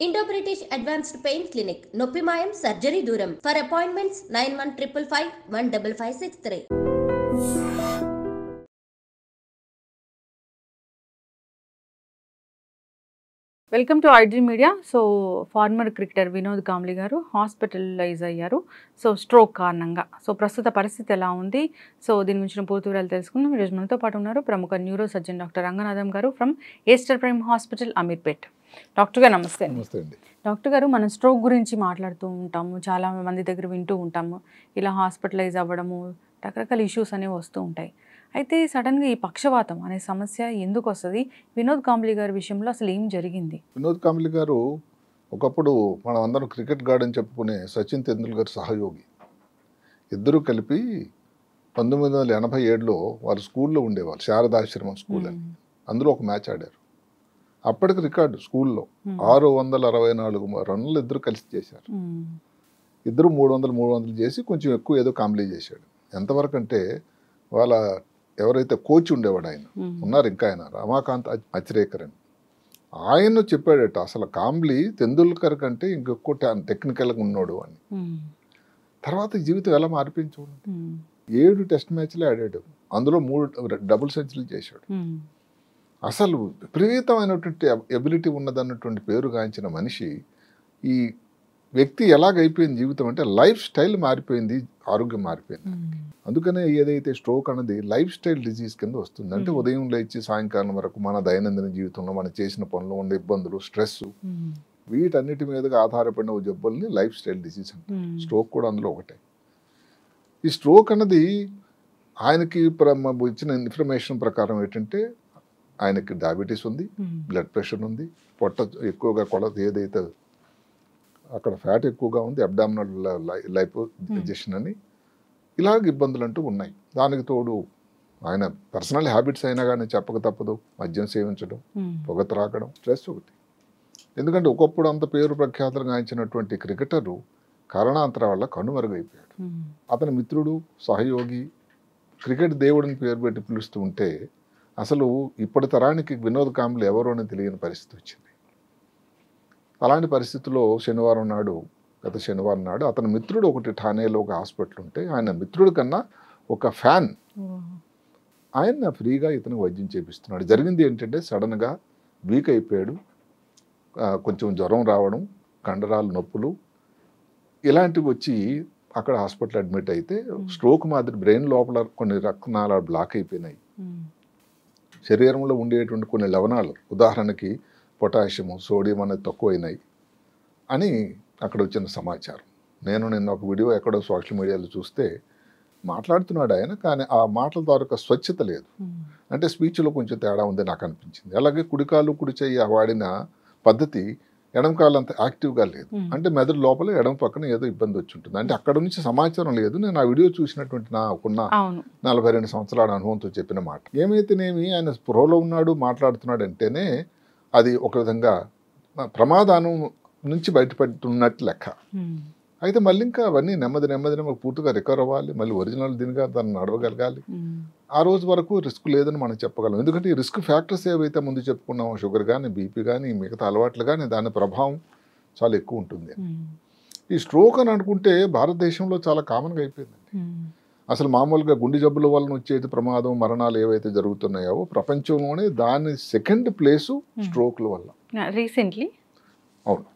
Indo British advanced pain clinic నొప్పి మాయం surgery దూరం for appointments 9155515563. Welcome to iDream media. So farmer cricketer Vinod Kambli గారు hospitalise అయ్యారు. So stroke కారణంగా. సో ప్రస్తుత పరిస్థితి ఎలా ఉంది, సో దీని గురించి పూర్తి వివరాలు తెలుసుకుందాం. ఈరోజు మనతో పాటు ఉన్నారు ప్రముఖ న్యూరో సర్జన్ డాక్టర్ రంగనాథం గారు from Aster prime hospital Ameerpet. Doctor గారు నమస్తే. నమస్తే అండి. డాక్టర్ గారు, మనం స్ట్రోక్ గురించి మాట్లాడుతూ ఉంటాము, చాలా మంది దగ్గర వింటూ ఉంటాము, ఇలా హాస్పిటలైజ్ అవ్వడము, రకరకాల ఇష్యూస్ అనేవి వస్తూ ఉంటాయి. అయితే సడన్గా ఈ పక్షవాతం అనే సమస్య ఎందుకు వస్తుంది? వినోద్ కాంబ్లీ గారి విషయంలో అసలు ఏం జరిగింది? వినోద్ కాంబ్లీ గారు ఒకప్పుడు మనం అందరం క్రికెట్ గార్డ్ అని చెప్పుకునే సచిన్ తెందుల్కర్ సహయోగి. ఇద్దరూ కలిపి 1987లో వారు స్కూల్లో ఉండేవారు, శారదాశ్రమం స్కూల్ అని. అందులో ఒక మ్యాచ్ ఆడారు. అప్పటికి రికార్డు స్కూల్లో 664 రన్నులు ఇద్దరు కలిసి చేశారు. ఇద్దరు 300 చేసి కొంచెం ఎక్కువ ఏదో కాంబ్లీ చేశాడు. ఎంతవరకు అంటే వాళ్ళ ఎవరైతే కోచ్ ఉండేవాడు, ఆయన ఉన్నారు ఇంకా, ఆయన రమాకాంత్ అచ్రేకర్ అని, ఆయన చెప్పాడట అసలు కాంబ్లీ తెందుల్కర్ కంటే ఇంకెక్కువ టెక్నికల్గా ఉన్నాడు అని. తర్వాత జీవితం ఎలా మారిపించు. 7 టెస్ట్ మ్యాచ్లే ఆడాడు, అందులో 3 డబుల్ సెంచరీలు చేశాడు. అసలు విపరీతమైనటువంటి ఎబిలిటీ ఉన్నదన్నటువంటి పేరు గాంచిన మనిషి. ఈ వ్యక్తి ఎలాగైపోయింది జీవితం అంటే లైఫ్ స్టైల్ మారిపోయింది, ఆరోగ్యం మారిపోయింది. అందుకనే ఏదైతే స్ట్రోక్ అన్నది లైఫ్ స్టైల్ డిజీజ్ కింద వస్తుంది. అంటే ఉదయం లేచి సాయంకాలం వరకు మన దైనందిన జీవితంలో మనం చేసిన పనులు ఉండే ఇబ్బందులు, స్ట్రెస్, వీటన్నిటి మీదుగా ఆధారపడిన జబ్బుల్ని లైఫ్ స్టైల్ డిజీజ్ అంటారు. స్ట్రోక్ కూడా అందులో ఒకటే. ఈ స్ట్రోక్ అన్నది ఆయనకి ఇచ్చిన ఇన్ఫర్మేషన్ ప్రకారం ఏంటంటే ఆయనకి డయాబెటీస్ ఉంది, బ్లడ్ ప్రెషర్ ఉంది, పొట్ట ఎక్కువగా కొలత ఏదైతే అక్కడ ఫ్యాట్ ఎక్కువగా ఉంది, అబ్డామినల్ లైపోజెషన్ అని, ఇలాగ ఇబ్బందులు అంటూ ఉన్నాయి. దానికి తోడు ఆయన పర్సనల్ హ్యాబిట్స్ అయినా కానీ చెప్పక తప్పదు, మద్యం సేవించడం, పొగ త్రాగడం, స్ట్రెస్ ఒకటి. ఎందుకంటే ఒకప్పుడు అంత పేరు ప్రఖ్యాతులు గాంచినటువంటి క్రికెటరు కారణాంతర వల్ల కనుమరుగైపోయాడు. అతని మిత్రుడు, సహయోగి, క్రికెట్ దేవుడిని పేరు పెట్టి పిలుస్తూ ఉంటే అసలు ఇప్పటి తరానికి వినోద్ కాంబ్లీ ఎవరు అని తెలియని పరిస్థితి వచ్చింది. అలాంటి పరిస్థితుల్లో గత శనివారం నాడు అతని మిత్రుడు ఒకటి ఠానేలో ఒక హాస్పిటల్ ఉంటే, ఆయన మిత్రుడి కన్నా ఒక ఫ్యాన్ ఆయన ఫ్రీగా ఇతను వైద్యం చేపిస్తున్నాడు. జరిగింది ఏంటంటే సడన్గా వీక్ అయిపోయాడు, కొంచెం జ్వరం రావడం, కండరాలు నొప్పులు ఇలాంటివి వచ్చి అక్కడ హాస్పిటల్ అడ్మిట్ అయితే స్ట్రోక్ మాదిరి బ్రెయిన్ లోపల కొన్ని రక్తనాళాలు బ్లాక్ అయిపోయినాయి. శరీరంలో ఉండేటువంటి కొన్ని లవణాలు, ఉదాహరణకి పొటాషియము, సోడియం అనేది తక్కువైనాయి అని అక్కడ వచ్చిన సమాచారం. నేను నిన్న ఒక వీడియో ఎక్కడో సోషల్ మీడియాలో చూస్తే మాట్లాడుతున్నాడు ఆయన, కానీ ఆ మాటల ద్వారా స్వచ్ఛత లేదు. అంటే స్పీచ్లో కొంచెం తేడా ఉంది నాకు అనిపించింది. అలాగే కుడికాలు కుడి చెయ్యి వాడిన పద్ధతి ఎడమకాలు అంత యాక్టివ్గా లేదు. అంటే మెదడు లోపల ఎడమ పక్కన ఏదో ఇబ్బంది వచ్చి ఉంటుంది. అంటే అక్కడ నుంచి సమాచారం లేదు. నేను ఆ వీడియో చూసినటువంటి నాకున్న 42 సంవత్సరాల అనుభవంతో చెప్పిన మాట. ఏమైతేనేమి ఆయన స్పృహలో ఉన్నాడు, మాట్లాడుతున్నాడు అంటేనే అది ఒక విధంగా ప్రమాదం నుంచి బయటపడుతున్నట్టు లెక్క. అయితే మళ్ళీ ఇంకా అవన్నీ నెమ్మది పూర్తిగా రికవర్ అవ్వాలి, మళ్ళీ ఒరిజినల్ దీనిగా దాన్ని నడవగలగాలి. ఆ రోజు వరకు రిస్క్ లేదని మనం చెప్పగలం. ఎందుకంటే ఈ రిస్క్ ఫ్యాక్టర్స్ ఏవైతే ముందు చెప్పుకున్నామో, షుగర్ కానీ, బీపీ కానీ, మిగతా అలవాట్లు కానీ, దాని ప్రభావం చాలా ఎక్కువ ఉంటుంది. ఈ స్ట్రోక్ అని అనుకుంటే భారతదేశంలో చాలా కామన్గా అయిపోయిందండి. అసలు మామూలుగా గుండె జబ్బుల వలన వచ్చేది ప్రమాదం, మరణాలు ఏవైతే జరుగుతున్నాయో ప్రపంచంలోనే దాని సెకండ్ ప్లేసు స్ట్రోక్ల వల్ల రీసెంట్లీ. అవును.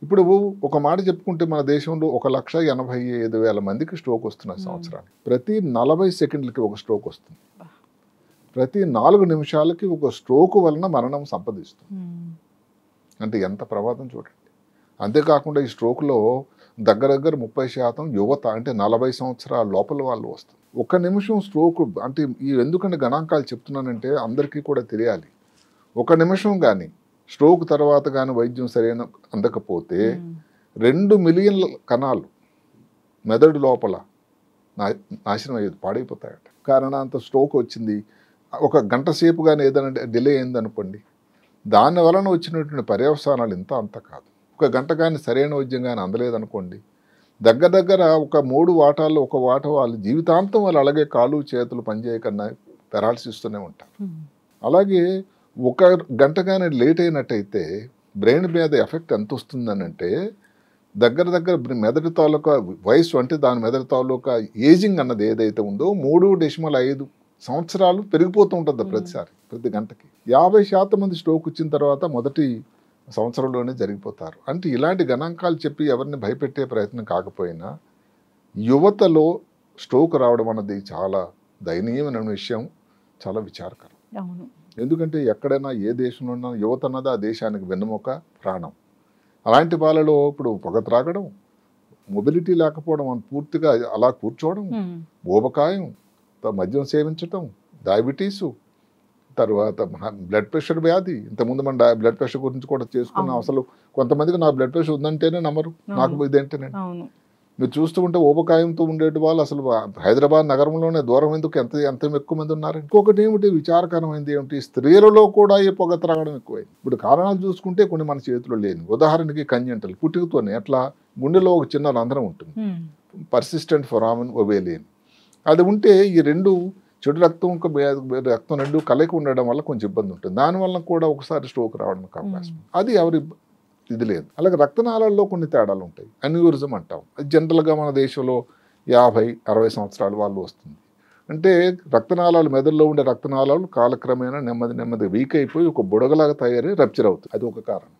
ఇప్పుడు ఒక మాట చెప్పుకుంటే మన దేశంలో 1,85,000 మందికి స్ట్రోక్ వస్తున్న సంవత్సరానికి. ప్రతి 40 సెకండ్లకి ఒక స్ట్రోక్ వస్తుంది. ప్రతి 4 నిమిషాలకి ఒక స్ట్రోక్ వలన మరణం సంపాదిస్తుంది. అంటే ఎంత ప్రమాదం చూడండి. అంతేకాకుండా ఈ స్ట్రోక్లో దగ్గర 30% యువత, అంటే 40 సంవత్సరాల లోపల వాళ్ళు వస్తుంది. 1 నిమిషం స్ట్రోక్ అంటే ఎందుకంటే గణాంకాలు చెప్తున్నానంటే అందరికీ కూడా తెలియాలి. 1 నిమిషం కానీ స్ట్రోక్ తర్వాత కానీ వైద్యం సరైన అందకపోతే 2 మిలియన్ల కణాలు మెదడు లోపల నాశనం అయ్యేది, పాడైపోతాయట. కారణాంత స్ట్రోక్ వచ్చింది, 1 గంట సేపు కానీ ఏదైనా డిలే అయింది అనుకోండి, దాని వలన వచ్చినటువంటి పర్యవసానాలు అంత కాదు. 1 గంట కానీ సరైన వైద్యం కానీ అందలేదనుకోండి, దగ్గర ఒక 3 వాటాల్లో 1 వాట వాళ్ళు జీవితాంతం వాళ్ళు అలాగే కాళ్ళు చేతులు పనిచేయకన్నా పెరాలసిస్తూనే ఉంటారు. అలాగే 1 గంట కానీ లేట్ అయినట్టయితే బ్రెయిన్ మీద ఎఫెక్ట్ ఎంత వస్తుందని అంటే దగ్గర మెదడు తాలూకా వయసు అంటే దాని మెదడు తాలూకా ఏజింగ్ అన్నది ఏదైతే ఉందో 3.5 సంవత్సరాలు పెరిగిపోతూ ఉంటుంది ప్రతిసారి ప్రతి గంటకి. 50% మంది స్ట్రోక్ వచ్చిన తర్వాత మొదటి సంవత్సరంలోనే జరిగిపోతారు. అంటే ఇలాంటి గణాంకాలు చెప్పి ఎవరిని భయపెట్టే ప్రయత్నం కాకపోయినా యువతలో స్ట్రోక్ రావడం అన్నది చాలా దయనీయమైన విషయం, చాలా విచారకరం. ఎందుకంటే ఎక్కడైనా ఏ దేశంలో ఉన్నా యువత అన్నది ఆ దేశానికి వెన్నెముక, ప్రాణం. అలాంటి వాళ్ళలో ఇప్పుడు పొగ త్రాగడం, మొబిలిటీ లేకపోవడం, పూర్తిగా అలా కూర్చోవడం, ఊబకాయం, మద్యం సేవించటం, డయాబెటీసు, తర్వాత బ్లడ్ ప్రెషర్ వ్యాధి. ఇంతకుముందు మన బ్లడ్ ప్రెషర్ గురించి కూడా చేసుకున్నాం. అసలు కొంతమందికి నాకు బ్లడ్ ప్రెషర్ ఉందంటేనే నమ్మరు, నాకు ఇదేంటేనండి. మీరు చూస్తూ ఉంటే ఊబకాయంతో ఉండేటి వాళ్ళు అసలు హైదరాబాద్ నగరంలోనే దూరం ఎందుకు ఎంత ఎక్కువ మంది ఉన్నారు. ఇంకొకటి ఏమిటి విచారకరమైనది ఏమిటి, స్త్రీలలో కూడా ఈ పొగ త్రాగడం ఎక్కువైంది. ఇప్పుడు కారణాలు చూసుకుంటే కొన్ని మన చేతిలో లేని, ఉదాహరణకి కంజంటల్, పుట్టుకతోనే అట్లా గుండెలో ఒక చిన్న రంధ్రం ఉంటుంది, పర్సిస్టెంట్ ఫొరామిన్ ఒబేలియన్. అది ఉంటే ఈ రెండు చెడు రక్తం రెండు కలయిక ఉండడం వల్ల కొంచెం ఇబ్బంది ఉంటుంది. దానివల్ల కూడా ఒకసారి స్ట్రోక్ రావడానికి అవకాశం. అది ఎవరి ఇది లేదు. అలాగే రక్తనాళాల్లో కొన్ని తేడాలు ఉంటాయి, అన్యూరిజం అంటాం. అది జనరల్గా మన దేశంలో 50-60 సంవత్సరాల వాళ్ళు వస్తుంది. అంటే రక్తనాళాలు, మెదడులో ఉండే రక్తనాళాలు కాలక్రమేణా నెమ్మది వీక్ అయిపోయి ఒక బుడగలాగా తయారై రప్చర్ అవుతుంది. అది ఒక కారణం.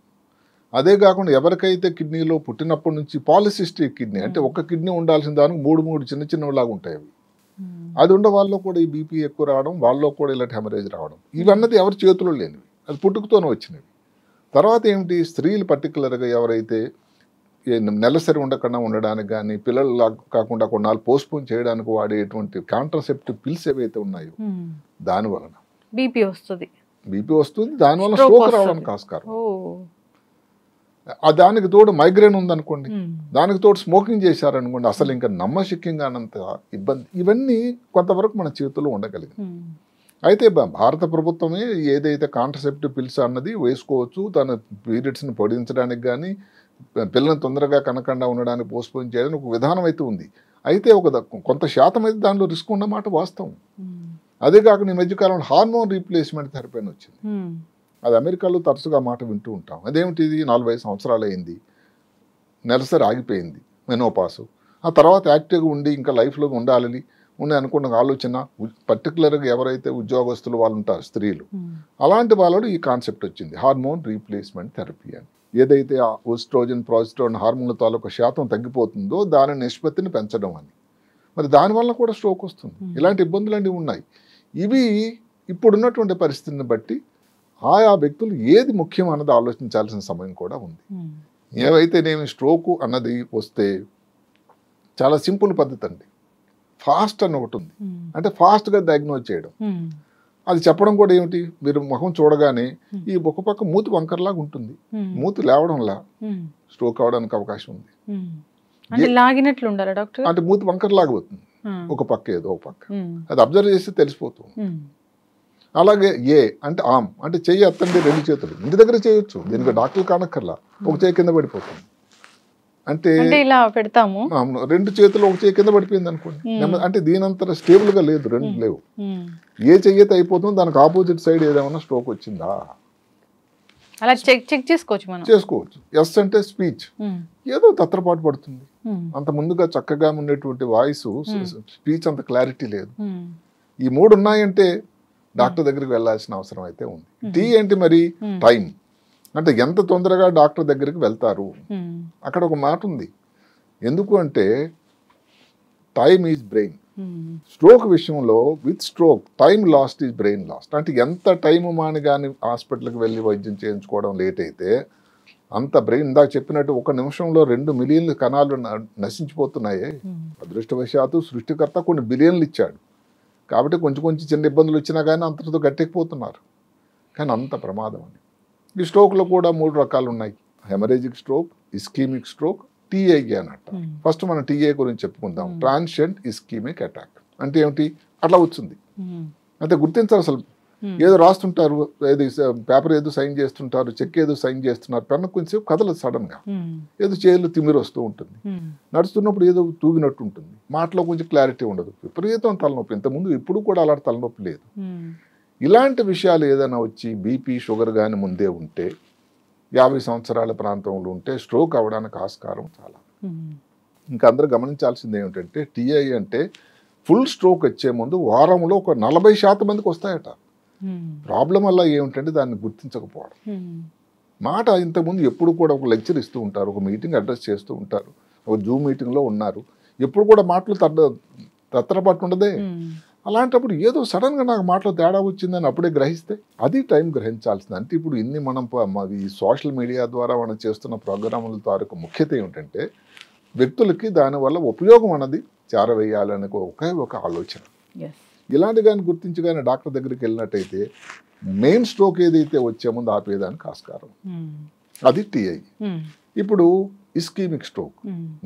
అదే కాకుండా ఎవరికైతే కిడ్నీలో పుట్టినప్పటి నుంచి పాలిసిస్టిక్ కిడ్నీ, అంటే ఒక కిడ్నీ ఉండాల్సిన దానికి 3 చిన్నలాగా ఉంటాయి అవి. అది ఉండే వాళ్ళలో కూడా ఈ బీపీ ఎక్కువ రావడం, వాళ్ళలో కూడా ఇలాంటి హెమరేజ్ రావడం, ఇవన్నది ఎవరి చేతుల్లో లేనివి, అది పుట్టుకతోనే వచ్చినవి. తర్వాత ఏమిటి, స్త్రీలు పర్టికులర్గా ఎవరైతే నెలసరి ఉండకుండా ఉండడానికి కానీ, పిల్లలు కాకుండా కొన్నాళ్ళు పోస్ట్పోన్ చేయడానికి వాడేటువంటి కాంట్రాసెప్టివ్ పిల్స్ ఏవైతే ఉన్నాయో దాని వలన బీపీ వస్తుంది, దానివల్ల స్ట్రోక్ రావడానికి ఆస్కారం. దానికి తోడు మైగ్రేన్ ఉందనుకోండి, దానికి తోడు స్మోకింగ్ చేశారనుకోండి, అసలు ఇంకా నమ్మశక్యంగా అన్నంత ఇబ్బంది. ఇవన్నీ కొంతవరకు మన చేతుల్లో ఉండగలిగింది. అయితే భారత ప్రభుత్వమే ఏదైతే కాంట్రసెప్టివ్ పిల్స్ అన్నది వేసుకోవచ్చు, తన పీరియడ్స్ని పొడిగించడానికి కానీ, పిల్లల్ని తొందరగా కనకుండా ఉండడానికి పోస్ట్పోన్ చేయడానికి ఒక విధానం అయితే ఉంది. అయితే కొంత శాతం అయితే దానిలో రిస్క్ ఉన్నమాట వాస్తవం. అదే కాకుండా ఈ మధ్యకాలంలో హార్మోన్ రీప్లేస్మెంట్ థెరపీ అని వచ్చింది. అది అమెరికాలో తరచుగా మాట వింటూ ఉంటాం. అదేమిటి, 45 సంవత్సరాలు అయింది, నెలసరి ఆగిపోయింది, మెనోపాసు, ఆ తర్వాత యాక్టివ్గా ఉండి ఇంకా లైఫ్లో ఉండాలని అనుకున్న ఆలోచన, పర్టికులర్గా ఎవరైతే ఉద్యోగస్తులు వాళ్ళు ఉంటారు స్త్రీలు, అలాంటి వాళ్ళలో ఈ కాన్సెప్ట్ వచ్చింది, హార్మోన్ రీప్లేస్మెంట్ థెరపీ అని. ఏదైతే ఓస్ట్రోజన్, ప్రాజెస్టెరాన్ హార్మోన్ల తాలూకు శాతం తగ్గిపోతుందో దాని నిష్పత్తిని పెంచడం అని. మరి దానివల్ల కూడా స్ట్రోక్ వస్తుంది. ఇలాంటి ఇబ్బందులు అన్నీ ఉన్నాయి. ఇవి ఇప్పుడున్నటువంటి పరిస్థితిని బట్టి ఆయా వ్యక్తులు ఏది ముఖ్యం అన్నది ఆలోచించాల్సిన సమయం కూడా ఉంది. ఏవైతే నేను స్ట్రోక్ అన్నది వస్తే చాలా సింపుల్ పద్ధతి అండి, ఫాస్ట్ అని ఒకటి ఉంది. అంటే ఫాస్ట్గా డయాగ్నోజ్ చేయడం. అది చెప్పడం కూడా ఏమిటి, మీరు ముఖం చూడగానే ఈ ఒక పక్క మూతి వంకరలాగా ఉంటుంది, మూతి లేవడంలా స్ట్రోక్ అవడానికి అవకాశం ఉంది. అంటే మూతి వంకరలాగా అవుతుంది, ఒక పక్క ఏదో ఒక పక్క, అది అబ్జర్వ్ చేస్తే తెలిసిపోతుంది. అలాగే ఏ అంటే ఆమ్, అంటే చెయ్యి ఎత్తండి 2 చేతులు, ఇంటి దగ్గర చేయొచ్చు, దీనికి డాక్టర్ కానక్కర్లా, ఒక చేయి కింద పడిపోతుంది. అంటే ఇలా పెడతాము, 2 చేతులు ఒక చేయి కింద పడిపోయింది అనుకోండి, అంటే దీనంతా స్టేబుల్ గా లేదు, 2 లేవు. ఏ చెయ్యితే అయిపోతుందో దానికి ఆపోజిట్ సైడ్ ఏదేమన్నా స్ట్రోక్ వచ్చిందా అలా చెక్ చేసుకోవచ్చు. ఎస్ అంటే స్పీచ్, ఏదో తత్రపాటు పడుతుంది, అంత ముందుగా చక్కగా ఉండేటువంటి వాయిస్, స్పీచ్ అంత క్లారిటీ లేదు. ఈ 3 ఉన్నాయంటే డాక్టర్ దగ్గరికి వెళ్ళాల్సిన అవసరం అయితే ఉంది. టీ ఏంటి మరి, టైం, అంటే ఎంత తొందరగా డాక్టర్ దగ్గరికి వెళ్తారు. అక్కడ ఒక మాట ఉంది, ఎందుకు అంటే టైమ్ ఈజ్ బ్రెయిన్. స్ట్రోక్ విషయంలో with stroke time last is brain last. అంటే ఎంత టైం మాని కానీ హాస్పిటల్కి వెళ్ళి వైద్యం చేయించుకోవడం లేట్ అయితే అంత బ్రెయిన్, ఇందాక చెప్పినట్టు 1 నిమిషంలో 2 మిలియన్ల కణాలు నశించిపోతున్నాయి. అదృష్టవశాత్తు సృష్టికర్త కొన్ని బిలియన్లు ఇచ్చాడు కాబట్టి కొంచెం చిన్న ఇబ్బందులు వచ్చినా కానీ అంతటితో గట్టెక్కిపోతున్నారు. కానీ అంత ప్రమాదం అని. ఈ స్ట్రోక్లో కూడా 3 రకాలు ఉన్నాయి, haemorrhagic stroke, ischaemic stroke, TI అన్నట్టు. ఫస్ట్ మనం టీఐ గురించి చెప్పుకుందాం, ట్రాన్షియంట్ ఇస్కీమిక్ అటాక్. అంటే ఏమిటి, అట్లా వచ్చింది, అంటే గుర్తించాలి. అసలు ఏదో రాస్తుంటారు, ఏదో పేపర్ ఏదో సైన్ చేస్తుంటారు, చెక్ ఏదో సైన్ చేస్తున్నారు, పెన్ను కొంచెం కదలదు, సడన్ గా ఏదో చేతులు తిమ్మిరి వస్తూ ఉంటుంది, నడుస్తున్నప్పుడు ఏదో తూగినట్టు ఉంటుంది, మాటలో కొంచెం క్లారిటీ ఉండదు, విపరీతం తలనొప్పి. ఇంతకుముందు ఇప్పుడు కూడా అలాంటి తలనొప్పి లేదు. ఇలాంటి విషయాలు ఏదైనా వచ్చి బీపీ, షుగర్ కానీ ముందే ఉంటే 50 సంవత్సరాల ప్రాంతంలో ఉంటే స్ట్రోక్ అవ్వడానికి ఆస్కారం చాలా. ఇంకా అందరూ గమనించాల్సింది ఏమిటంటే టీఐ అంటే ఫుల్ స్ట్రోక్ వచ్చే ముందు వారంలో ఒక 40% మందికి వస్తాయట. ప్రాబ్లం వల్ల ఏమిటంటే దాన్ని గుర్తించకపోవడం. మాట ఇంతకుముందు ఎప్పుడు కూడా ఒక లెక్చర్ ఇస్తూ ఉంటారు, ఒక మీటింగ్ అడ్రస్ చేస్తూ ఉంటారు, ఒక జూమ్ మీటింగ్లో ఉన్నారు, ఎప్పుడు కూడా మాటలు తత్తరపాటు ఉండదే. అలాంటప్పుడు ఏదో సడన్గా నాకు మాటలో తేడా వచ్చిందని అప్పుడే గ్రహిస్తే అది టైం గ్రహించాల్సింది. అంటే ఇప్పుడు ఇన్ని మనం ఈ సోషల్ మీడియా ద్వారా మనం చేస్తున్న ప్రోగ్రాముల తాలూకు ముఖ్యత ఏమిటంటే వ్యక్తులకి దానివల్ల ఉపయోగం అన్నది చేరవేయాలనే ఒకే ఒక ఆలోచన. ఇలాంటి కానీ గుర్తించి కానీ డాక్టర్ దగ్గరికి వెళ్ళినట్టయితే మెయిన్ స్ట్రోక్ ఏదైతే వచ్చే ముందు ఆపేదానికి ఆస్కారం. అది టీఐ. ఇప్పుడు ఇస్కీమిక్ స్ట్రోక్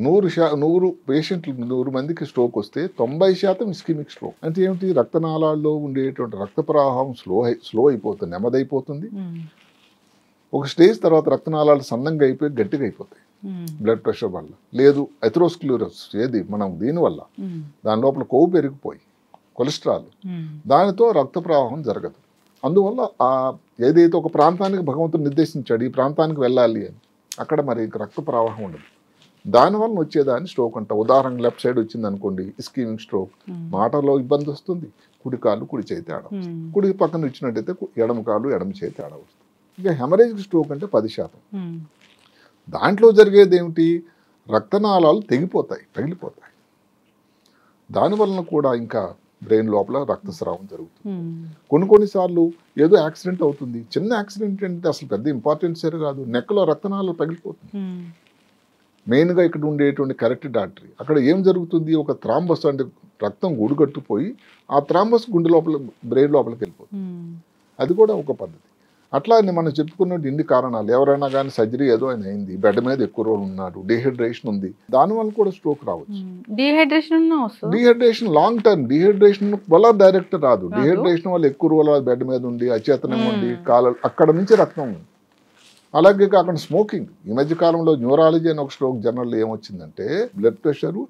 100 పేషెంట్లు 100 మందికి స్ట్రోక్ వస్తే 90% ఇస్కీమిక్ స్ట్రోక్. అంటే ఏమిటి? రక్తనాళాల్లో ఉండేటువంటి రక్త ప్రవాహం స్లో అయిపోతుంది, నెమ్మదైపోతుంది. ఒక స్టేజ్ తర్వాత రక్తనాళాలు సన్నంగా అయిపోయి గట్టిగా అయిపోతాయి బ్లడ్ ప్రెషర్ వల్ల. లేదు ఎథెరోస్క్లెరోసిస్, ఏది మనం దీనివల్ల దాని లోపల కొవ్వు పెరిగిపోయి కొలెస్ట్రాల్, దానితో రక్త ప్రవాహం జరగదు. అందువల్ల ఏదైతే ఒక ప్రాంతానికి భగవంతుడు నిర్దేశించాడు ఈ ప్రాంతానికి వెళ్ళాలి అని, అక్కడ మరి రక్త ప్రవాహం ఉండదు. దానివల్ల వచ్చేదాన్ని స్ట్రోక్ అంట. ఉదాహరణ లెఫ్ట్ సైడ్ వచ్చింది అనుకోండి ఇస్కీమిక్ స్ట్రోక్, మాటలో ఇబ్బంది వస్తుంది, కుడి కాలు కుడి చేయి తేడా వస్తుంది, కుడి పక్కన ఇచ్చినట్టయితే ఎడమ కాలు ఎడమ చేయి తేడా వస్తుంది. ఇక హెమరేజిక్ స్ట్రోక్ అంటే 10%. దాంట్లో జరిగేది ఏమిటి? రక్తనాళాలు తెగిపోతాయి, పగిలిపోతాయి. దానివలన కూడా ఇంకా బ్రెయిన్ లోపల రక్తస్రావం జరుగుతుంది. కొన్నిసార్లు ఏదో యాక్సిడెంట్ అవుతుంది, చిన్న యాక్సిడెంట్ అంటే అసలు పెద్ద ఇంపార్టెన్స్ కాదు, నెక్కలో రక్తనాళాలు పగిలిపోతుంది. మెయిన్గా ఇక్కడ ఉండేటువంటి కరెక్టెడ్ ఆర్టరీ, అక్కడ ఏం జరుగుతుంది? ఒక థ్రాంబస్ అంటే రక్తం గుడిగట్టుపోయి ఆ థ్రాంబస్ గుండె లోపల బ్రెయిన్ లోపలికి వెళ్ళిపోతుంది. అది కూడా ఒక పద్ధతి. అట్లా మనం చెప్పుకున్నట్టు ఇన్ని కారణాలు. ఎవరైనా కానీ సర్జరీ ఏదో ఆయన అయింది, బెడ్ మీద ఎక్కువ రోజులు ఉన్నారు, డిహైడ్రేషన్ ఉంది, దానివల్ల కూడా స్ట్రోక్ రావచ్చు. డిహైడ్రేషన్ లాంగ్ టర్మ్, డిహైడ్రేషన్ వల్ల డైరెక్ట్ రాదు. డిహైడ్రేషన్ వల్ల ఎక్కువ రోజులు బెడ్ మీద ఉండి అచేతనం ఉండి కాలాలు అక్కడ నుంచి రక్తం. అలాగే కాకుండా స్మోకింగ్. ఈ మధ్య కాలంలో న్యూరాలజీ అని ఒక స్ట్రోక్ జర్నల్లో ఏమొచ్చిందంటే blood pressure,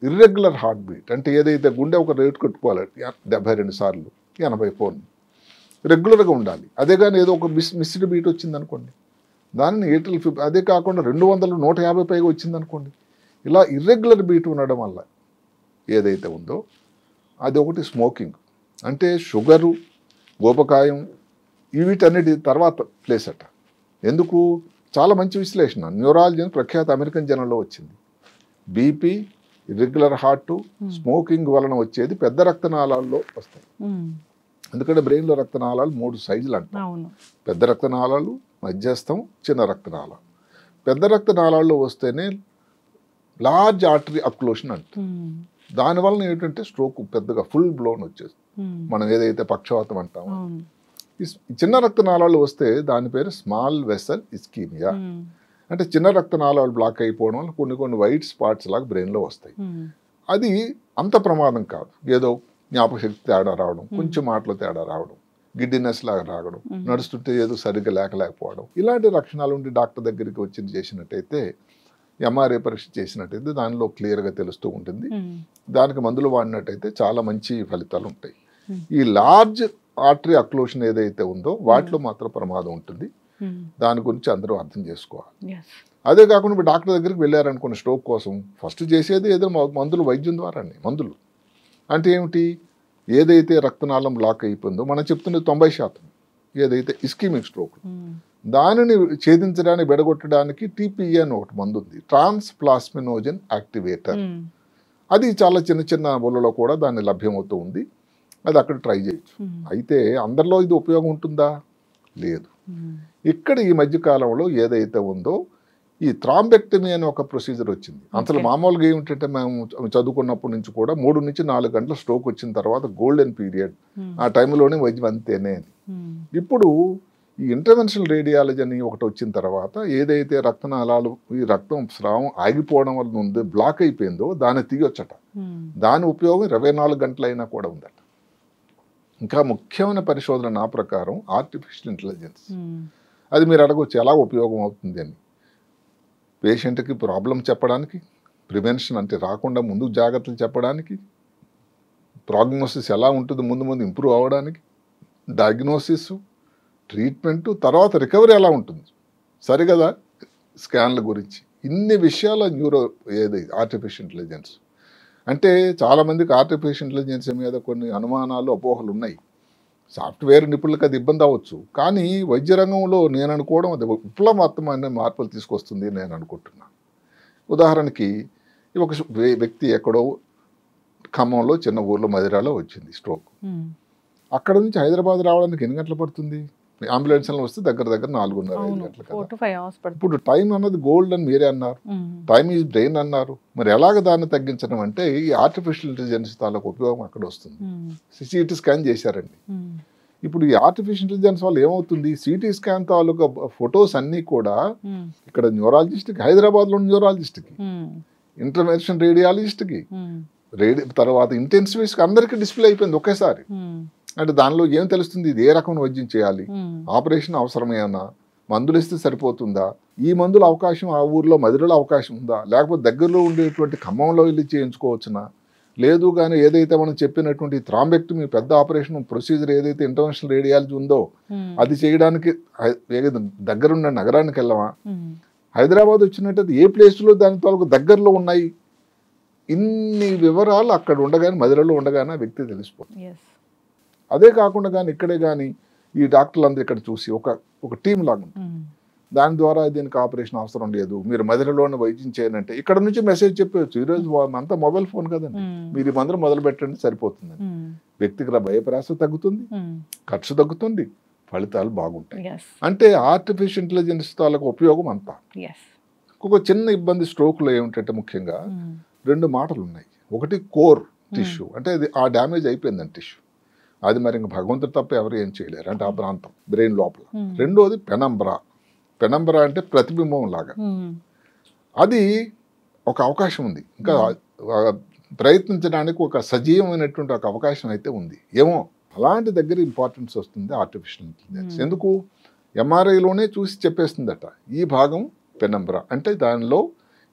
irregular heart beat, అంటే ఏదైతే గుండె ఒక రేటు కట్టుకోవాలి 72 సార్లు 84 రెగ్యులర్గా ఉండాలి. అదే కానీ ఏదో ఒక మిస్డ్ బీట్ వచ్చింది అనుకోండి, దానిని ఏటల్ అదే కాకుండా 200 150 పైగా వచ్చింది అనుకోండి, ఇలా ఇర్రెగ్యులర్ బీట్ ఉండడం వల్ల ఏదైతే ఉందో అది ఒకటి. స్మోకింగ్ అంటే షుగరు, గోపకాయం, వీటన్నిటి తర్వాత ప్లేస్ అట. ఎందుకు? చాలా మంచి విశ్లేషణ. న్యూరాలజీ అని ప్రఖ్యాత అమెరికన్ జర్నల్లో వచ్చింది. బీపీ, ఇర్రెగ్యులర్ హార్ట్, స్మోకింగ్ వలన వచ్చేది పెద్ద రక్తనాళాల్లో వస్తాయి. ఎందుకంటే బ్రెయిన్లో రక్తనాళాలు 3 సైజులు అంటాం. పెద్ద రక్తనాళాలు, మధ్యస్థం, చిన్న రక్తనాళాలు. పెద్ద రక్తనాళాల్లో వస్తేనే లార్జ్ ఆర్టరీ అక్లూషన్ అంటాం. దానివల్ల ఏంటంటే స్ట్రోక్ పెద్దగా ఫుల్ బ్లోన్ వచ్చేస్తుంది. మనం ఏదైతే పక్షవాతం అంటామో. చిన్న రక్తనాళాలు వస్తే దాని పేరు స్మాల్ వెసల్ ఇస్కీమియా. అంటే చిన్న రక్తనాళాలు బ్లాక్ అయిపోవడం వల్ల కొన్ని వైట్ స్పాట్స్ లాగా బ్రెయిన్లో వస్తాయి. అది అంత ప్రమాదం కాదు. ఏదో జ్ఞాపకశక్తి తేడా రావడం, కొంచెం మాటలు తేడా రావడం, గిడ్డినెస్ లాగా రావడం, నడుస్తుంటే ఏదో సరిగ్గా లేకపోవడం, ఇలాంటి లక్షణాలు ఉండి డాక్టర్ దగ్గరికి వచ్చి చేసినట్టయితే, ఎంఆర్ఐ పరీక్ష చేసినట్టయితే దానిలో క్లియర్గా తెలుస్తూ ఉంటుంది. దానికి మందులు వాడినట్టయితే చాలా మంచి ఫలితాలు ఉంటాయి. ఈ లార్జ్ ఆర్టరీ అక్లూషన్ ఏదైతే ఉందో వాటిలో మాత్రం ప్రమాదం ఉంటుంది. దాని గురించి అందరూ అర్థం చేసుకోవాలి. అదే కాకుండా ఇప్పుడు డాక్టర్ దగ్గరికి వెళ్ళారనుకున్న స్ట్రోక్ కోసం ఫస్ట్ చేసేది ఏదో మందులు, వైద్యం ద్వారానే మందులు. అంటే ఏమిటి? ఏదైతే రక్తనాళం బ్లాక్ అయిపోయిందో మనం చెప్తున్నది 90% ఏదైతే ఇస్కీమిక్ స్ట్రోక్, దానిని ఛేదించడానికి బెడగొట్టడానికి టీపీఏ అని ఒకటి మందు ఉంది, ట్రాన్స్ ప్లాస్మినోజన్ యాక్టివేటర్. అది చాలా చిన్న బొల్లలో కూడా దాన్ని లభ్యమవుతూ ఉంది. అది అక్కడ ట్రై చేయొచ్చు. అయితే అందరిలో ఇది ఉపయోగం ఉంటుందా? లేదు. ఇక్కడ ఈ మధ్యకాలంలో ఏదైతే ఉందో ఈ థ్రాంబెక్టమీ అనే ఒక ప్రొసీజర్ వచ్చింది. అసలు మామూలుగా ఏమిటంటే మేము చదువుకున్నప్పటి నుంచి కూడా 3 నుంచి 4 గంటల స్ట్రోక్ వచ్చిన తర్వాత గోల్డెన్ పీరియడ్, ఆ టైంలోనే వైద్యం అంతేనే. ఇప్పుడు ఈ ఇంటర్వెన్షనల్ రేడియాలజీ అని ఒకటి వచ్చిన తర్వాత ఏదైతే రక్తనాళాలు ఈ రక్తం స్రావం ఆగిపోవడం వల్ల ఉంది బ్లాక్ అయిపోయిందో దాన్ని తీయొచ్చట. దాని ఉపయోగం 24 గంటలైనా కూడా ఉందట. ఇంకా ముఖ్యమైన పరిశోధన నా ప్రకారం ఆర్టిఫిషియల్ ఇంటెలిజెన్స్. అది మీరు అడగవచ్చు ఎలా ఉపయోగం అవుతుంది అని. పేషెంట్కి ప్రాబ్లం చెప్పడానికి, ప్రివెన్షన్ అంటే రాకుండా ముందు జాగ్రత్తలు చెప్పడానికి, ప్రాగ్నోసిస్ ఎలా ఉంటుంది ముందు ఇంప్రూవ్ అవ్వడానికి, డయాగ్నోసిస్, ట్రీట్మెంట్, తర్వాత రికవరీ ఎలా ఉంటుంది, సరిగదా స్కాన్ల గురించి ఇన్ని విషయాల ఆర్టిఫిషియల్ ఇంటెలిజెన్స్ అంటే చాలామందికి ఆర్టిఫిషియల్ ఇంటెలిజెన్స్ మీద కొన్ని అనుమానాలు అపోహలు ఉన్నాయి. సాఫ్ట్వేర్ నిపుణులకు అది ఇబ్బంది అవ్వచ్చు, కానీ వైద్య రంగంలో నేను అనుకోవడం అది విప్లవాత్మకమైన మార్పులు తీసుకొస్తుంది నేను అనుకుంటున్నాను. ఉదాహరణకి ఒక వ్యక్తి ఎక్కడో ఖమ్మంలో చిన్న ఊర్లో మదిరాలో వచ్చింది స్ట్రోక్. అక్కడ నుంచి హైదరాబాద్ రావడానికి ఎన్ని గంటలు పడుతుంది? అంబులెన్స్లో వస్తే దగ్గర 4.5 గంటలు కదా. ఇప్పుడు టైం అన్నది గోల్డ్ అని మీరే అన్నారు, టైం ఈజ్ బ్రెయిన్ అన్నారు. మరి ఎలాగ దాన్ని తగ్గించడం అంటే ఈ ఆర్టిఫిషియల్ ఇంటెలిజెన్స్ తాలూకు ఉపయోగం అక్కడ వస్తుంది. సిటీ స్కాన్ చేశారండి. ఇప్పుడు ఈ ఆర్టిఫిషియల్ ఇంటెలిజెన్స్ వల్ల ఏమవుతుంది, సిటీ స్కాన్ తాలూకా ఫొటోస్ అన్నీ కూడా ఇక్కడ న్యూరాలజిస్ట్కి, హైదరాబాద్లో న్యూరాలజిస్ట్కి, ఇంటర్వెన్షన్ రేడియాలజిస్ట్కి, తర్వాత ఇంటెన్సివిస్ట్కి అందరికీ డిస్ప్లే అయిపోయింది ఒకేసారి. అంటే దానిలో ఏం తెలుస్తుంది, ఇది ఏ రకమైన వైద్యం చేయాలి, ఆపరేషన్ అవసరమేనా, మందులు ఇస్తే సరిపోతుందా, ఈ మందుల అవకాశం ఆ ఊర్లో మదిరలో అవకాశం ఉందా, లేకపోతే దగ్గరలో ఉండేటువంటి ఖమ్మంలో వెళ్ళి చేయించుకోవచ్చునా, లేదు కానీ ఏదైతే మనం చెప్పినటువంటి థ్రాంబెక్టమీ పెద్ద ఆపరేషన్ ప్రొసీజర్ ఏదైతే ఇంటర్వెన్షనల్ రేడియాలజీ ఉందో అది చేయడానికి దగ్గరున్న నగరానికి వెళ్ళవా, హైదరాబాద్ వచ్చినట్టు ఏ ప్లేస్లో దాని తాలూకు దగ్గరలో ఉన్నాయి, ఇన్ని వివరాలు అక్కడ ఉండగానే మదిరలో ఉండగానే ఆ వ్యక్తి తెలిసిపోతుంది. అదే కాకుండా కానీ ఇక్కడే కానీ ఈ డాక్టర్లు అందరూ ఇక్కడ చూసి ఒక టీం లాగా ఉంటుంది. దాని ద్వారా దీనికి ఆపరేషన్ అవసరం లేదు, మీరు మదిరలోనే వైద్యం చేయనంటే ఇక్కడ నుంచి మెసేజ్ చెప్పవచ్చు. ఈరోజు అంతా మొబైల్ ఫోన్ కదండి, మీరు ఈ మందులు మొదలు పెట్టండి సరిపోతుందని. వ్యక్తిగత భయప్రాస తగ్గుతుంది, ఖర్చు తగ్గుతుంది, ఫలితాలు బాగుంటాయి. అంటే ఆర్టిఫిషియల్ ఇంటెలిజెన్స్ తాలూకు ఉపయోగం అంతా. ఒక చిన్న ఇబ్బంది స్ట్రోక్లో ఏమిటంటే ముఖ్యంగా 2 మాటలు ఉన్నాయి. ఒకటి కోర్ టిష్యూ, అంటే ఆ డ్యామేజ్ అయిపోయిందని టిష్యూ, అది మరి ఇంకా భగవంతుడు తప్ప ఎవరు ఏం చేయలేరు, అంటే ఆ ప్రాంతం బ్రెయిన్ లోపల. రెండోది పెనంబ్రా అంటే ప్రతిబింబం లాగా, అది ఒక అవకాశం ఉంది, ఇంకా ప్రయత్నించడానికి ఒక సజీవమైనటువంటి ఒక అవకాశం అయితే ఉంది. ఏమో అలాంటి దగ్గర ఇంపార్టెన్స్ వస్తుంది ఆర్టిఫిషియల్ ఇంటెలిజెన్స్. ఎందుకు, ఎంఆర్ఐలోనే చూసి చెప్పేస్తుందట ఈ భాగం పెనంబ్రా, అంటే దానిలో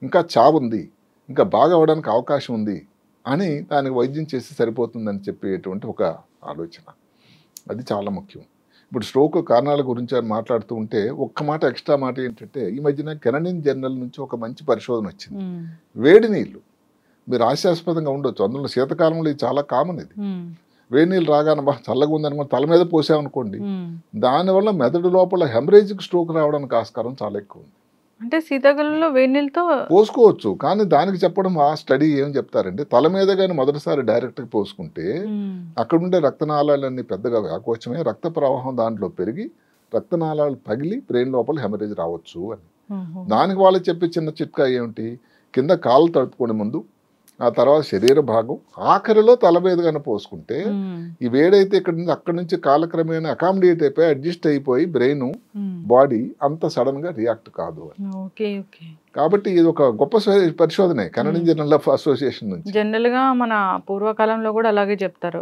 ఇంకా చావుంది, ఇంకా బాగా అవడానికి అవకాశం ఉంది అని దానికి వైద్యం చేసి సరిపోతుందని చెప్పేటువంటి ఒక ఆలోచన. అది చాలా ముఖ్యం. ఇప్పుడు స్ట్రోక్ కారణాల గురించి అని మాట్లాడుతూ ఉంటే ఒక్క మాట ఎక్స్ట్రా మాట ఏంటంటే, ఈ మధ్యన కెనడియన్ జర్నల్ నుంచి ఒక మంచి పరిశోధన వచ్చింది. వేడి నీళ్ళు మీరు హాస్యాస్పదంగా ఉండొచ్చు, అందులో శీతకాలంలో ఇది చాలా కామన్. ఇది వేడి నీళ్ళు రాగానే బాగా చల్లగా ఉందనుకోండి తల మీద పోసామనుకోండి, దానివల్ల మెదడు లోపల హెమరేజిక్ స్ట్రోక్ రావడానికి ఆస్కారం చాలా ఎక్కువ ఉంది. అంటే శీతాకాలంలో వేడి నీళ్ళతో పోసుకోవచ్చు, కానీ దానికి చెప్పడం ఆ స్టడీ ఏం చెప్తారంటే, తల మీద కానీ మొదటిసారి డైరెక్ట్గా పోసుకుంటే అక్కడ ఉండే రక్తనాళాలన్నీ పెద్దగా వ్యాకోచమై రక్త ప్రవాహం దాంట్లో పెరిగి రక్తనాళాలు పగిలి బ్రెయిన్ లోపల హెమరేజ్ రావచ్చు అని. దానికి వాళ్ళు చెప్పే చిన్న చిట్కా ఏమిటి, కింద కాళ్ళు తడుపుకునే ముందు, ఆ తర్వాత శరీర భాగం, ఆఖరిలో తల మీద కానీ పోసుకుంటే ఈ వేడైతే ఇక్కడ నుంచి అక్కడి నుంచి కాలక్రమేణా అకామిడేట్ అయిపోయి అడ్జస్ట్ అయిపోయి బ్రెయిన్ బాడీ అంత సడన్ గా రియాక్ట్ కాదు అని. కాబట్టి ఇది ఒక గొప్ప పరిశోధనే కెనడియన్ జర్నల్ ఆఫ్ అసోసియేషన్ నుంచి. జనరల్ గా మన పూర్వకాలంలో కూడా అలాగే చెప్తారు.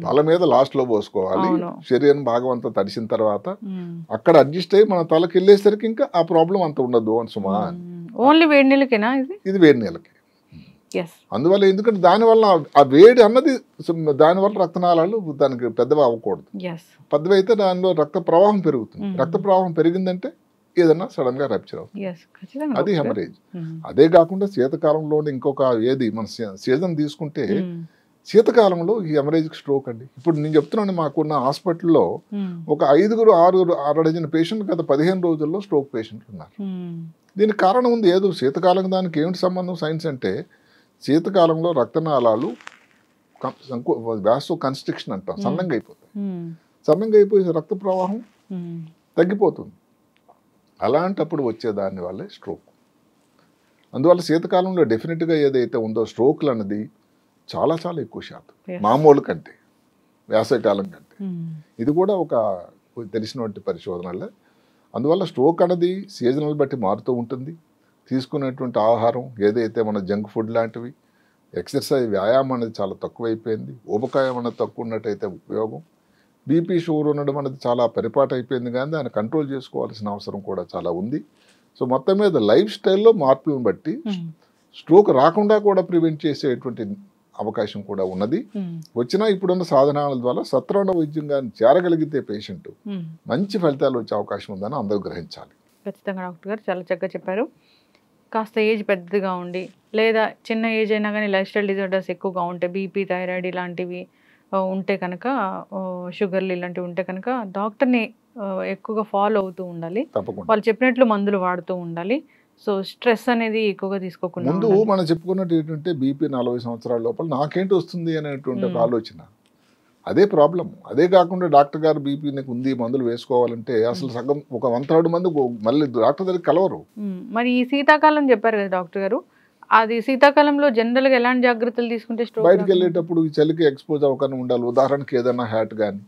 తల మీద లాస్ట్ లో పోసుకోవాలి, శరీరం భాగం అంతా తడిసిన తర్వాత అక్కడ అడ్జస్ట్ అయ్యి మన తలకి వెళ్ళేసరికి ఇంకా ఆ ప్రాబ్లం అంత ఉండదు అని సుమా. ఓన్లీ వేడి నీళ్ళకేనా ఇది వేడి నీళ్ళకి. అందువల్ల ఎందుకంటే దానివల్ల ఆ వేడి అన్నది దానివల్ల రక్తనాళాలు దానికి పెద్దవి అవ్వకూడదు. పెద్దవి అయితే దానిలో రక్త ప్రవాహం పెరుగుతుంది, రక్త ప్రవాహం పెరిగిందంటే ఏదన్నా సడన్ గా రప్చర్ అవుతుంది, అది హెమరేజ్. అదే కాకుండా శీతకాలంలో ఇంకొక ఏది మన సీజన్ తీసుకుంటే శీతకాలంలో ఈ హెమరేజిక్ స్ట్రోక్ అండి. ఇప్పుడు నేను చెప్తున్నాను, మాకున్న హాస్పిటల్లో ఒక 5-6 డజన్ పేషెంట్లు గత 15 రోజుల్లో స్ట్రోక్ పేషెంట్లు ఉన్నారు. దీనికి కారణం ఉంది, ఏదో శీతకాలం దానికి ఏమిటి సంబంధం సైన్స్ అంటే, శీతకాలంలో రక్తనాళాలు వ్యాసో కన్స్ట్రిక్షన్ అంటాం, సన్నంగా అయిపోతాయి. సన్నంగా అయిపోయి రక్త ప్రవాహం తగ్గిపోతుంది. అలాంటప్పుడు వచ్చేదాని వల్లే స్ట్రోక్. అందువల్ల శీతకాలంలో డెఫినెట్గా ఏదైతే ఉందో స్ట్రోక్లు అన్నది చాలా చాలా ఎక్కువ శాతం మామూలు కంటే, వేసవికాలం కంటే. ఇది కూడా ఒక తెలిసినటువంటి పరిశోధనలే. అందువల్ల స్ట్రోక్ అన్నది సీజనల్ బట్టి మారుతూ ఉంటుంది. తీసుకునేటువంటి ఆహారం ఏదైతే మన జంక్ ఫుడ్ లాంటివి, ఎక్సర్సైజ్ వ్యాయామం అనేది చాలా తక్కువైపోయింది, ఊబకాయం అనేది తక్కువ ఉన్నట్టయితే ఉపయోగం, బీపీ షుగర్ ఉండడం అనేది చాలా పరిపాటు అయిపోయింది, కానీ దాన్ని కంట్రోల్ చేసుకోవాల్సిన అవసరం కూడా చాలా ఉంది. సో మొత్తం మీద లైఫ్ స్టైల్లో మార్పులను బట్టి స్ట్రోక్ రాకుండా కూడా ప్రివెంట్ చేసేటువంటి అవకాశం కూడా ఉన్నది. వచ్చినా ఇప్పుడున్న సాధనాల ద్వారా సత్వర వైద్యంగా చేరగలిగితే పేషెంట్ మంచి ఫలితాలు వచ్చే అవకాశం ఉందని అందరూ గ్రహించాలి. ఖచ్చితంగా డాక్టర్ గారు చాలా చక్కగా చెప్పారు. కాస్త ఏజ్ పెద్దగా ఉండి లేదా చిన్న ఏజ్ అయినా కానీ లైఫ్ స్టైల్ డిజార్డర్స్ ఎక్కువగా ఉంటే బీపీ, థైరాయిడ్ ఇలాంటివి ఉంటే కనుక, షుగర్లు ఇలాంటివి ఉంటే కనుక డాక్టర్ని ఎక్కువగా ఫాలో అవుతూ ఉండాలి. తప్పకుండా వాళ్ళు చెప్పినట్లు మందులు వాడుతూ ఉండాలి. సో స్ట్రెస్ అనేది ఎక్కువగా తీసుకోకుండా ముందు ఉండాలి. మనం చెప్పుకున్నట్టు ఏంటంటే బీపీ 40 సంవత్సరాల లోపల నాకేంటి వస్తుంది అనేటువంటి ఒక ఆలోచన, అదే ప్రాబ్లం. అదే కాకుండా డాక్టర్ గారు బీపీ నీకు ఉంది మందులు వేసుకోవాలంటే అసలు సగం ఒక 1/3 మంది మళ్ళీ డాక్టర్ దగ్గరికి కలవరు. మరి ఈ శీతాకాలం చెప్పారు కదా డాక్టర్ గారు, అది శీతాకాలంలో జనరల్గా ఎలాంటి జాగ్రత్తలు తీసుకుంటే స్ట్రోక్ బయటకు వెళ్ళేటప్పుడు ఈ చలికి ఎక్స్పోజ్ అవ్వకుండా ఉండాలి. ఉదాహరణకి ఏదైనా హ్యాట్ కానీ,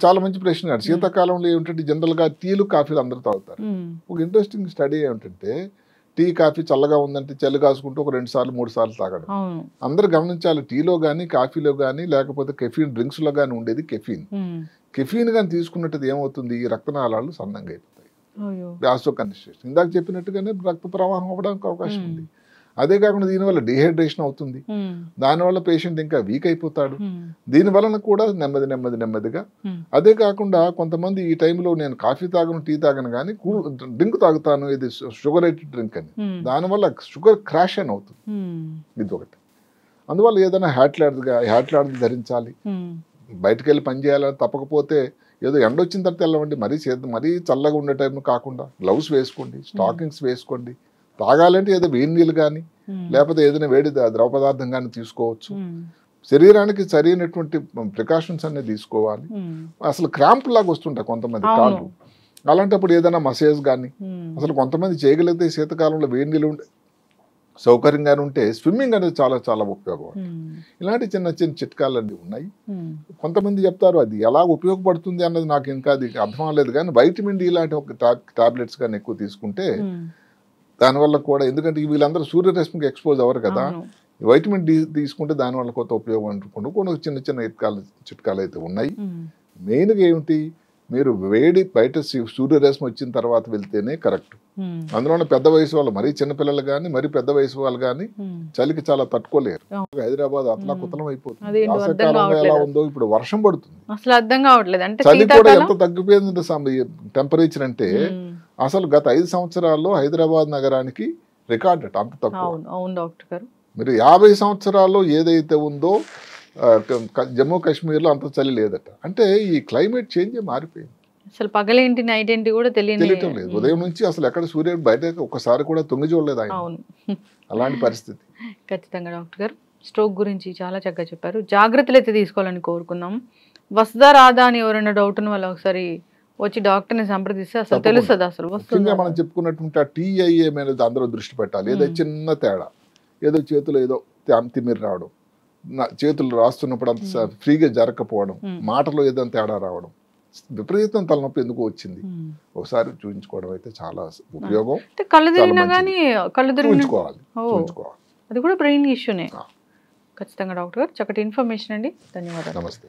చాలా మంచి ప్రశ్న కాదు. శీతాకాలంలో ఏమిటంటే జనరల్గా టీలు కాఫీలు అందరూ తాగుతారు. ఒక ఇంట్రెస్టింగ్ స్టడీ ఏమిటంటే టీ కాఫీ చల్లగా ఉందంటే చలి కాసుకుంటూ ఒక 2 సార్లు 3 సార్లు తాగడం. అందరూ గమనించాలి, టీలో కానీ కాఫీలో కానీ లేకపోతే కెఫీన్ డ్రింక్స్లో కానీ ఉండేది కెఫీన్ కానీ తీసుకున్నట్టు ఏమవుతుంది, ఈ రక్తనాళాలు సన్నంగా అయిపోతాయి, వాసో కన్స్ట్రక్షన్. ఇందాక చెప్పినట్టుగానే రక్త ప్రవాహం అవ్వడానికి అవకాశం ఉంది. అదే కాకుండా దీనివల్ల డిహైడ్రేషన్ అవుతుంది, దానివల్ల పేషెంట్ ఇంకా వీక్ అయిపోతాడు. దీని వలన కూడా నెమ్మదిగా. అదే కాకుండా కొంతమంది ఈ టైంలో నేను కాఫీ తాగను టీ తాగను కానీ డ్రింక్ తాగుతాను, ఇది షుగరేటెడ్ డ్రింక్ అని, దానివల్ల షుగర్ క్రాష్ అని అవుతుంది. ఇది ఒకటి. అందువల్ల ఏదైనా హ్యాట్ లాంటిది ధరించాలి. బయటకు వెళ్ళి పని చేయాలని తప్పకపోతే ఏదో ఎండ వచ్చిన తర్వాత వెళ్ళవండి, మరీ చల్లగా ఉండే టైం కాకుండా గ్లౌస్ వేసుకోండి, స్టాకింగ్స్ వేసుకోండి. తాగాలంటే ఏదో వేడి నీళ్ళు కానీ లేకపోతే ఏదైనా వేడి ద్రవ పదార్థం కానీ తీసుకోవచ్చు. శరీరానికి సరైనటువంటి ప్రికాషన్స్ అనేది తీసుకోవాలి. అసలు క్రాంప్ లాగా వస్తుంటాయి కొంతమంది కాళ్ళు, అలాంటప్పుడు ఏదైనా మసాజ్ కానీ, అసలు కొంతమంది చేయగలిగితే శీతకాలంలో వేడి నీళ్ళు ఉంటే సౌకర్యంగానే ఉంటే స్విమ్మింగ్ అనేది చాలా చాలా ఉపయోగం. ఇలాంటి చిన్న చిట్కాలు అన్నీ ఉన్నాయి. కొంతమంది చెప్తారు అది ఎలా ఉపయోగపడుతుంది అన్నది నాకు ఇంకా అది అర్థం అవ్వలేదు, కానీ వైటమిన్ డి లాంటి ఒక టాబ్లెట్స్ కానీ ఎక్కువ తీసుకుంటే దానివల్ల కూడా, ఎందుకంటే వీళ్ళందరూ సూర్యరశ్మికి ఎక్స్పోజ్ అవ్వరు కదా, వైటమిన్ డి తీసుకుంటే దానివల్ల కొత్త ఉపయోగం అనుకుంటూ కొన్ని చిన్న చిట్కాలు అయితే ఉన్నాయి. మెయిన్గా ఏమిటి, మీరు వేడి బయట సూర్యరశ్మి వచ్చిన తర్వాత వెళ్తేనే కరెక్ట్. అందులోనే పెద్ద వయసు వాళ్ళు, మరీ చిన్నపిల్లలు కానీ మరీ పెద్ద వయసు వాళ్ళు కానీ చలికి చాలా తట్టుకోలేరు. హైదరాబాద్ అతలాకుతలం అయిపోతుంది. వర్షాకాలంలో ఎలా ఉందో ఇప్పుడు వర్షం పడుతుంది, అసలు అర్థం కావట్లేదు. చలి కూడా ఎంత తగ్గిపోయింది టెంపరేచర్ అంటే అసలు గత 5 సంవత్సరాల్లో హైదరాబాద్ నగరానికి రికార్డ్ అంత తక్కువ. మీరు 50 సంవత్సరాల్లో ఏదైతే ఉందో జమ్మూ కాశ్మీర్లో అంత చలి లేదట. అంటే ఈ క్లైమేట్ చేంజ్ మారిపోయింది. అసలు పగలేంటి నైట్ ఏంటి కూడా తెలియటం లేదు. ఉదయం నుంచి అసలు ఎక్కడ సూర్యుడు బయట ఒక్కసారి కూడా తొంగి చూడలేదు ఆయన. అలాంటి పరిస్థితి. ఖచ్చితంగా డాక్టర్ గారు స్ట్రోక్ గురించి చాలా చక్కగా చెప్పారు. జాగ్రత్తలు అయితే తీసుకోవాలని కోరుకుందాం. వస్తుందా రాదా అని ఎవరైనా డౌట్ ఉన్న వాళ్ళు ఒకసారి వచ్చి డాక్టర్ని సంప్రదిస్తే అసలు తెలుస్తుంది. అసలు ముఖ్యంగా మనం చెప్పుకున్నటువంటి టీఐఏ మీద అందరూ దృష్టి పెట్టాలి. ఏదో చిన్న తేడా, ఏదో చేతులు ఏదో తిమ్మిరి రావడం, చేతులు రాస్తున్నప్పుడు అంత ఫ్రీగా జరగకపోవడం, మాటలో ఏదో తేడా రావడం, విపరీతం తలనొప్పి ఎందుకు వచ్చింది, ఒకసారి చూపించుకోవడం అయితే చాలా ఉపయోగం. కళ్ళు తిరిగినా కానీ చూపించుకోవాలి. అది కూడా బ్రెయిన్ ఇష్యూనే. ఖచ్చితంగా డాక్టర్ గారు చక్కటి ఇన్ఫర్మేషన్ అండి. ధన్యవాదాలు. నమస్తే.